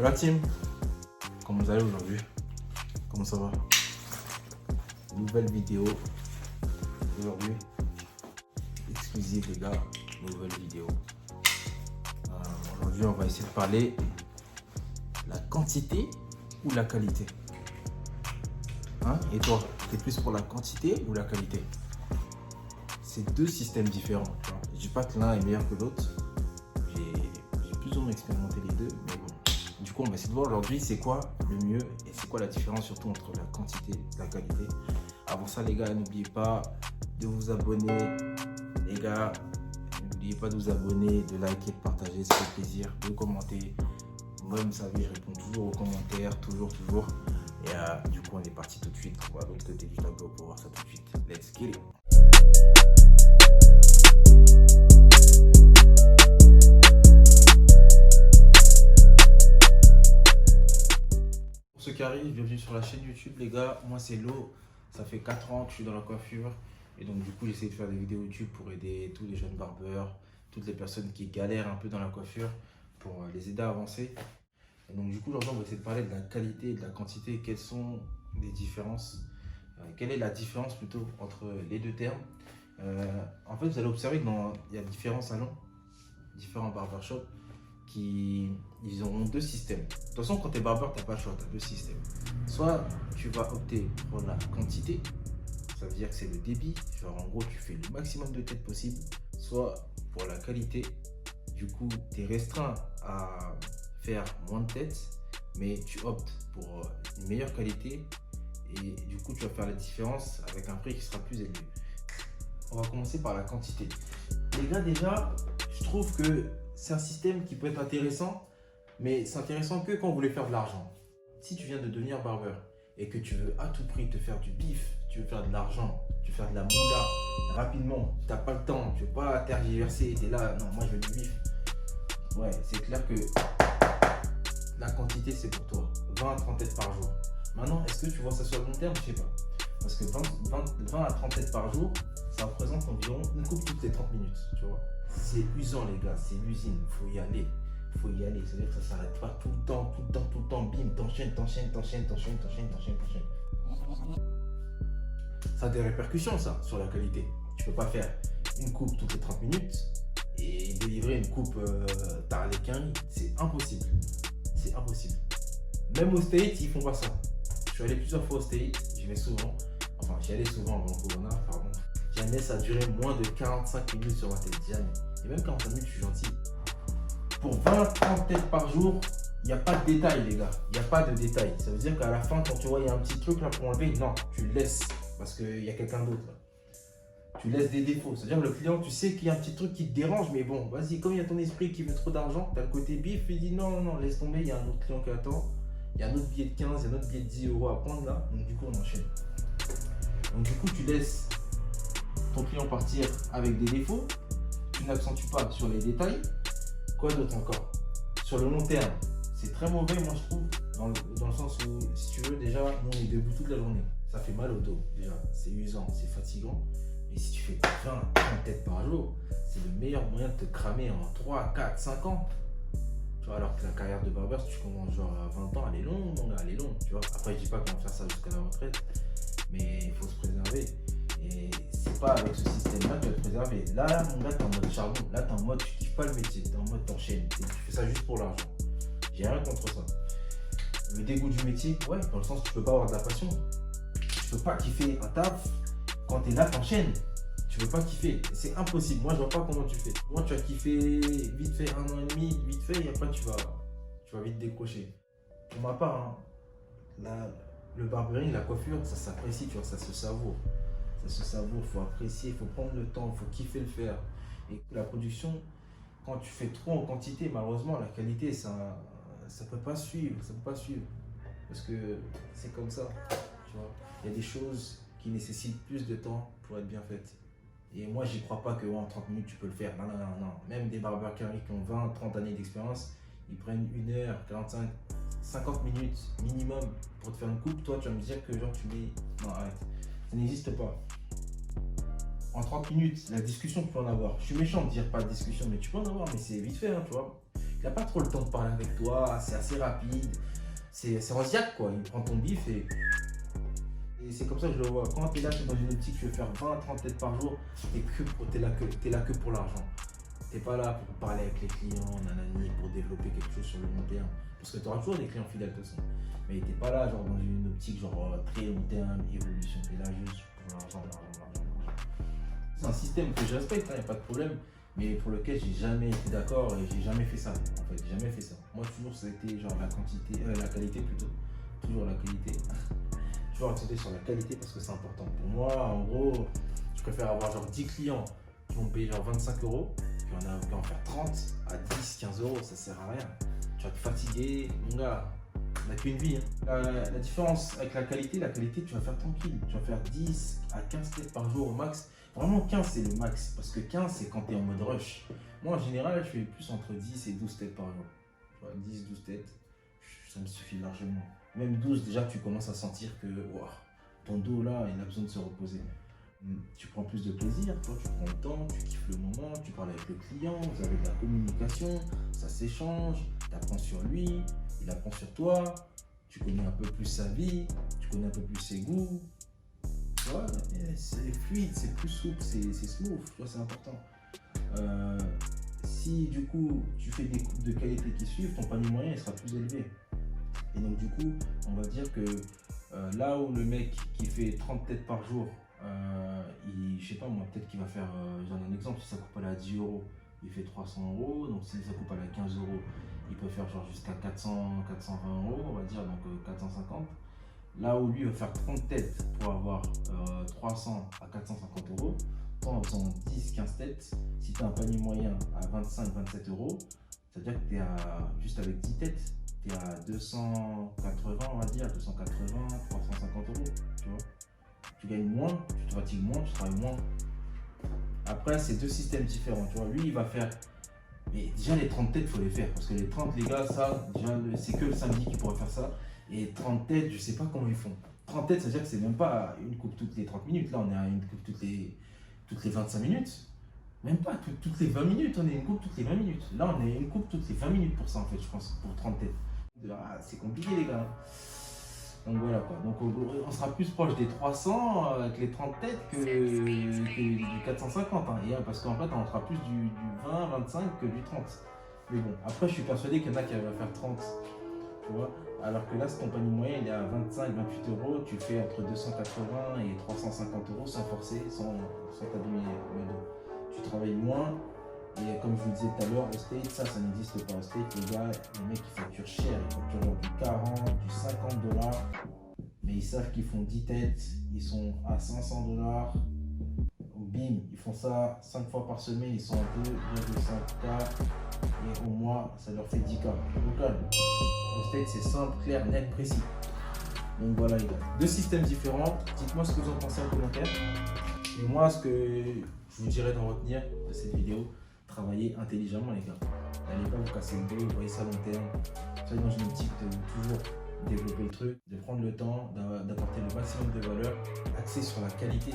Yo la team, comment vous allez aujourd'hui? Comment ça va? Nouvelle vidéo aujourd'hui, exclusive les gars, nouvelle vidéo. Aujourd'hui on va essayer de parler la quantité ou la qualité. Hein? Et toi, t'es plus pour la quantité ou la qualité? C'est deux systèmes différents. Je dis pas que l'un est meilleur que l'autre. J'ai plus ou moins expérimenté les deux, mais bon. Du coup, on va essayer de voir aujourd'hui c'est quoi le mieux et c'est quoi la différence surtout entre la quantité et la qualité. Avant ça, les gars, n'oubliez pas de vous abonner. Les gars, n'oubliez pas de vous abonner, de liker, de partager, ça fait plaisir, de commenter. Moi, vous savez, je réponds toujours aux commentaires, toujours. Et du coup, on est parti tout de suite. On va de l'autre côté du tableau pour voir ça tout de suite. Let's get it. Pour ceux qui arrivent, bienvenue sur la chaîne YouTube, les gars. Moi, c'est Lo. Ça fait 4 ans que je suis dans la coiffure. Et donc, du coup, j'essaie de faire des vidéos YouTube pour aider tous les jeunes barbeurs, toutes les personnes qui galèrent un peu dans la coiffure, pour les aider à avancer. Et donc, du coup, aujourd'hui, on va essayer de parler de la qualité et de la quantité. Quelles sont les différences? Quelle est la différence plutôt entre les deux termes? En fait, vous allez observer qu'il y a différents salons, différents barbershops ils auront deux systèmes. De toute façon, quand tu es barbeur, tu n'as pas le choix, tu as deux systèmes. Soit tu vas opter pour la quantité, ça veut dire que c'est le débit, genre en gros, tu fais le maximum de têtes possible, soit pour la qualité, du coup, tu es restreint à faire moins de têtes, mais tu optes pour une meilleure qualité et du coup, tu vas faire la différence avec un prix qui sera plus élevé. On va commencer par la quantité. Les gars, déjà, je trouve que c'est un système qui peut être intéressant, mais c'est intéressant que quand vous voulez faire de l'argent. Si tu viens de devenir barbeur et que tu veux à tout prix te faire du bif, tu veux faire de l'argent, tu veux faire de la moula rapidement, tu n'as pas le temps, tu ne veux pas tergiverser, tu es là, non, moi je veux du bif. Ouais, c'est clair que la quantité c'est pour toi, 20 à 30 têtes par jour. Maintenant, est-ce que tu vois ça sur le long terme? Je sais pas. Parce que 20 à 30 têtes par jour, ça représente environ une coupe toutes les 30 minutes, tu vois. C'est usant les gars, c'est l'usine, faut y aller, c'est-à-dire que ça s'arrête pas tout le temps, bim, t'enchaînes. Ça a des répercussions ça, sur la qualité. Tu peux pas faire une coupe toutes les 30 minutes et délivrer une coupe t'as les 15, c'est impossible. Même aux States, ils font pas ça. Je suis allé plusieurs fois aux States, j'y vais souvent, j'y allais souvent avant le corona, pardon. Jamais ça a duré moins de 45 minutes sur ma tête, jamais. Et même 45 minutes, je suis gentil. Pour 20-30 têtes par jour, il n'y a pas de détail, les gars. Il n'y a pas de détail. Ça veut dire qu'à la fin, quand tu vois, il y a un petit truc là pour enlever, non, tu le laisses parce qu'il y a quelqu'un d'autre. Tu laisses des défauts. C'est-à-dire que le client, tu sais qu'il y a un petit truc qui te dérange, mais bon, vas-y, comme il y a ton esprit qui veut trop d'argent, tu as le côté bif, il dit non, laisse tomber, il y a un autre client qui attend. Il y a un autre billet de 15, il y a un autre billet de 10 € à prendre là. Donc du coup, on enchaîne. Donc du coup, tu laisses ton client partir avec des défauts, tu n'accentues pas sur les détails. Quoi d'autre encore? Sur le long terme, c'est très mauvais, moi je trouve, dans le sens où, si tu veux, déjà, nous on est debout toute la journée. Ça fait mal au dos, déjà, c'est usant, c'est fatigant. Mais si tu fais 20-30 têtes par jour, c'est le meilleur moyen de te cramer en 3, 4, 5 ans. Tu vois, alors que la carrière de barbeur, si tu commences genre à 20 ans, elle est longue, tu vois. Après, je dis pas qu'on va faire ça jusqu'à la retraite, mais il faut se préserver. Et c'est pas avec ce système-là que tu vas te préserver. Là, mon gars, t'es en mode charbon. Là, t'es en mode, tu kiffes pas le métier. T'es en mode, t'enchaînes. Tu fais ça juste pour l'argent. J'ai rien contre ça. Le dégoût du métier, ouais, dans le sens où tu peux pas avoir de la passion. Tu peux pas kiffer un taf. Quand t'es là, t'enchaînes. Tu peux pas kiffer. C'est impossible. Moi, je vois pas comment tu fais. Moi, tu vas kiffer vite fait 1 an et demi, vite fait, et après, tu vas vite décrocher. Pour ma part, hein, le barbering, la coiffure, ça s'apprécie, tu vois, ça se savoure. Ça se savoure, il faut apprécier, il faut prendre le temps, il faut kiffer le faire. Et la production, quand tu fais trop en quantité, malheureusement, la qualité, ça peut pas suivre, Parce que c'est comme ça, tu vois. Il y a des choses qui nécessitent plus de temps pour être bien faites. Et moi, j'y crois pas que en 30 minutes, tu peux le faire. Non. Même des barbeurs qui ont 20, 30 années d'expérience, ils prennent 1 heure, 45, 50 minutes minimum pour te faire une coupe. Toi, tu vas me dire que genre, tu mets... Non, arrête. Ça n'existe pas. En 30 minutes, la discussion, tu peux en avoir. Je suis méchant de dire pas de discussion, mais tu peux en avoir, mais c'est vite fait, hein, tu vois. il n'a pas trop le temps de parler avec toi, c'est assez rapide. C'est en ziac quoi, il prend ton bif et c'est comme ça que je le vois. Quand tu es là, tu es dans une optique, tu veux faire 20, 30 têtes par jour, et que t'es là que pour l'argent. Tu n'es pas là pour parler avec les clients, nanani, pour développer quelque chose sur le long terme. Parce que tu auras toujours des clients fidèles de toute façon. Mais tu n'es pas là genre dans une optique genre très long terme, évolution. Tu es là juste pour l'argent. C'est un système que je respecte, il n'y a pas de problème. Mais pour lequel j'ai jamais été d'accord et j'ai jamais fait ça. En fait, j'ai jamais fait ça. Moi, toujours, ça a été genre la qualité plutôt. Toujours la qualité. Toujours accentuer sur la qualité parce que c'est important. Pour moi, en gros, je préfère avoir genre 10 clients qui vont me payer genre 25 euros, puis en faire 30 à 10, 15 euros, ça sert à rien. Tu vas te fatiguer, mon gars, on n'a qu'une vie. Hein. La différence avec la qualité, tu vas faire tranquille. Tu vas faire 10 à 15 têtes par jour au max. Vraiment 15 c'est le max, parce que 15 c'est quand tu es en mode rush. Moi en général, je fais plus entre 10 et 12 têtes par jour. Tu vois, 10, 12 têtes, ça me suffit largement. Même 12, déjà, tu commences à sentir que wow, ton dos, là, il a besoin de se reposer. Tu prends plus de plaisir, toi, tu prends le temps, tu kiffes le moment, tu parles avec le client, vous avez de la communication, ça s'échange, tu apprends sur lui, il apprend sur toi, tu connais un peu plus sa vie, tu connais un peu plus ses goûts. Tu vois, c'est fluide, c'est plus souple, c'est smooth, tu vois, c'est important. Si, du coup, tu fais des coupes de qualité qui suivent, ton panier moyen, il sera plus élevé. Et donc du coup, on va dire que là où le mec qui fait 30 têtes par jour, je sais pas moi, peut-être qu'il va faire, j'en ai un exemple, si ça coupe à la 10 euros, il fait 300 euros, donc si ça coupe à la 15 euros, il peut faire genre jusqu'à 400, 420 euros, on va dire, donc 450. Là où lui va faire 30 têtes pour avoir 300 à 450 euros, toi en faisant 10, 15 têtes, si tu as un panier moyen à 25, 27 euros, c'est-à-dire que tu es juste avec 10 têtes, tu es à 280, on va dire, 280, 350 euros, tu vois. Tu gagnes moins, tu te fatigues moins, tu travailles moins. Après, c'est deux systèmes différents, tu vois. Lui, il va faire... Mais déjà, les 30 têtes, il faut les faire. Parce que les 30, les gars, ça, déjà, c'est que le samedi qu'ils pourraient faire ça. Et 30 têtes, je sais pas comment ils font. 30 têtes, ça veut dire que c'est même pas une coupe toutes les 30 minutes. Là, on est à une coupe toutes les 25 minutes. Même pas toutes les 20 minutes, on est une coupe toutes les 20 minutes. Là, on est une coupe toutes les 20 minutes pour ça, en fait, je pense, pour 30 têtes. Ah, c'est compliqué, les gars. Donc voilà quoi. Donc on sera plus proche des 300 avec les 30 têtes que du 450. Hein. Et, parce qu'en fait, on sera plus du 20, 25 que du 30. Mais bon, après, je suis persuadé qu'il y en a qui vont faire 30. Tu vois. Alors que là, si ton panier moyen il est à 25, 28 euros, tu fais entre 280 et 350 euros sans forcer, sans t'abîmer le dos. Tu travailles moins. Et comme je vous disais tout à l'heure, au State, ça n'existe pas. Au State, les gars, les mecs ils facturent cher, ils facturent genre du 40, du 50 $, mais ils savent qu'ils font 10 têtes, ils sont à 500 $. Bim, ils font ça 5 fois par semaine, ils sont à 2,5K et au mois, ça leur fait 10K. Donc là, au State, c'est simple, clair, net, précis. Donc voilà, les gars, deux systèmes différents. Dites-moi ce que vous en pensez en commentaire. Et moi, ce que je vous dirais d'en retenir de cette vidéo, travaillez intelligemment les gars. N'allez pas vous casser le dos, voyez ça à long terme. Soyez dans une optique de toujours développer le truc, de prendre le temps, d'apporter le maximum de valeur, axé sur la qualité.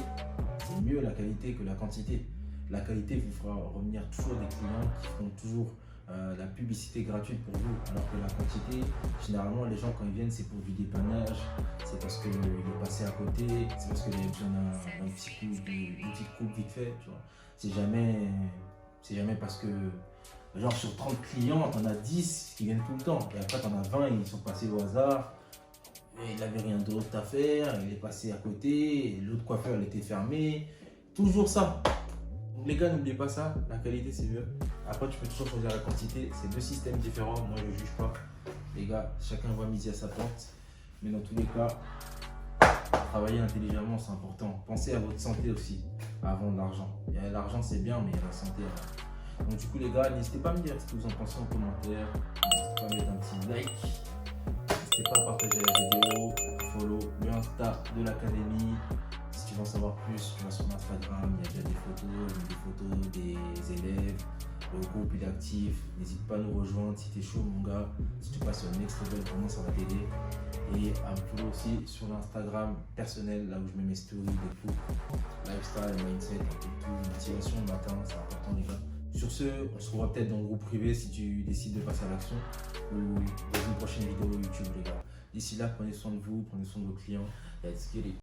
C'est mieux la qualité que la quantité. La qualité vous fera revenir toujours des clients qui feront toujours la publicité gratuite pour vous. Alors que la quantité, généralement les gens quand ils viennent c'est pour du dépannage, c'est parce qu'il est passé à côté, c'est parce qu'il a besoin d'un petit coup, d'une petite coupe vite fait. C'est jamais parce que, genre sur 30 clients, t'en as 10 qui viennent tout le temps. Et après, t'en as 20, ils sont passés au hasard. Et il n'avait rien d'autre à faire, il est passé à côté, l'autre coiffeur elle était fermée. Toujours ça. Donc les gars, n'oubliez pas ça, la qualité c'est mieux. Après, tu peux toujours choisir la quantité. C'est deux systèmes différents, moi je ne juge pas. Les gars, chacun va miser à sa porte. Mais dans tous les cas, travailler intelligemment, c'est important. Pensez à votre santé aussi, avant l'argent. L'argent, c'est bien, mais la santé, donc du coup, les gars, n'hésitez pas à me dire ce que vous en pensez en commentaire. N'hésitez pas à mettre un petit like. N'hésitez pas à partager la vidéo, follow le Insta de l'académie. Si tu veux en savoir plus, tu vas sur Instagram, il y a déjà des photos des élèves. Le groupe il est actif, n'hésite pas à nous rejoindre si tu es chaud mon gars, si tu passes sur le next level vraiment ça va t'aider. Et à me follow aussi sur l'Instagram personnel, là où je mets mes stories de tout, lifestyle, mindset, et tout, motivation le matin, c'est important les gars. Sur ce, on se revoit peut-être dans le groupe privé si tu décides de passer à l'action ou dans une prochaine vidéo YouTube, les gars. D'ici là, prenez soin de vous, prenez soin de vos clients. Let's get it.